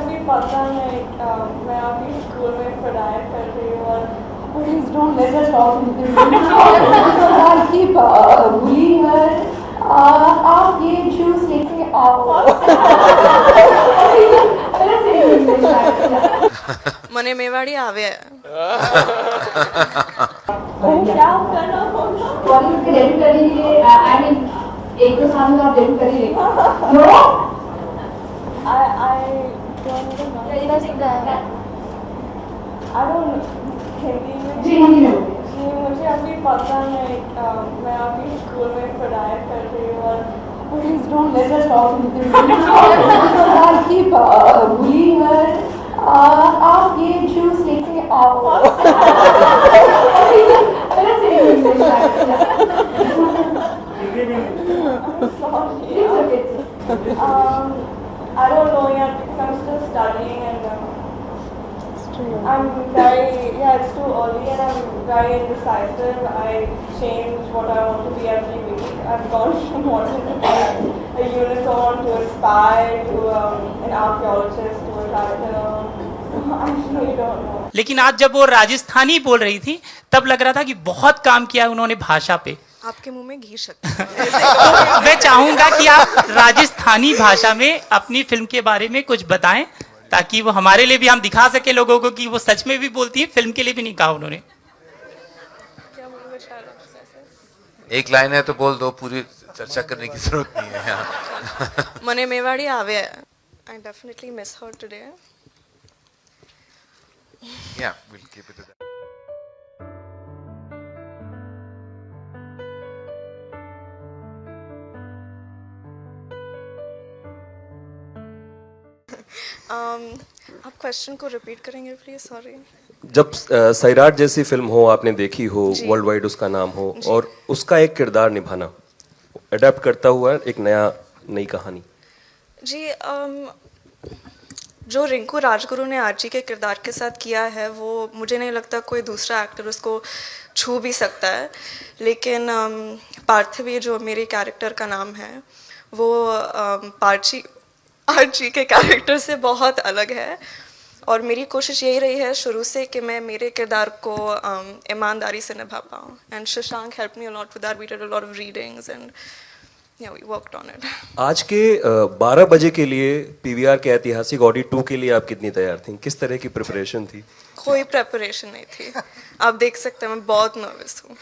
अभी पता नहीं, मैं अभी स्कूल में पढ़ाई कर रही हूँ और Please don't let her talk into the I'll keep bullying her. आप ये जूस लेके आओ. મને મેવાડી આવે क्या करना होगा? बॉलीवुड के डेब्यू करने के लिए आई मीन एक दो साल में आप डेब्यू कर ही लेंगे. No? I don't know. I don't Hindi में जी हिंदी में बोलिए. जी मुझे अभी पता नहीं, मैं अभी स्कूल में पढ़ाई कर रही हूँ और Please don't let her talk into the I'll keep bullying her. आप ये जूस लेके आओ. I don't know yet because I'm still studying and I'm it's too early and I'm very indecisive. I change what I want to be every week. I've gone from wanting to be a unicorn to a spy to an archaeologist to a writer. I really don't know. लेकिन आज जब वो राजस्थानी बोल रही थी तब लग रहा था कि बहुत काम किया उन्होंने भाषा पे. आपके मुंह में घी शक्कर है। तो मैं चाहूंगा कि आप राजस्थानी भाषा में अपनी फिल्म के बारे में कुछ बताएं ताकि वो हमारे लिए भी हम दिखा सके लोगों को कि वो सच में भी बोलती है, फिल्म के लिए भी नहीं कहा उन्होंने. एक लाइन है तो बोल दो, पूरी चर्चा करने की जरूरत नहीं है यहाँ. મને મેવાડી આવે I definitely miss her today. Yeah, we'll keep it to that. आप क्वेश्चन को रिपीट करेंगे प्लीज. सॉरी. जब सैराट जैसी फिल्म हो, आपने देखी हो, जी. वर्ल्ड वाइड उसका नाम हो और उसका एक किरदार निभाना, अडेप्ट करता हुआ एक नई कहानी. जी जो रिंकू राजगुरु ने आरजी के किरदार के साथ किया है वो मुझे नहीं लगता कोई दूसरा एक्टर उसको छू भी सकता है. लेकिन पार्थिवी जो मेरे कैरेक्टर का नाम है वो आरजी के कैरेक्टर से बहुत अलग है और मेरी कोशिश यही रही है शुरू से कि मैं मेरे किरदार को ईमानदारी से निभा पाऊँ. And Shashank help me a lot with that. We did a lot of readings and we worked on it. आज के 12 बजे के लिए पीवीआर के ऐतिहासिक ऑडी 2 के लिए आप कितनी तैयार थी? किस तरह की प्रिपरेशन थी? कोई प्रेपरेशन नहीं थी. आप देख सकते हैं मैं बहुत नर्वस हूँ.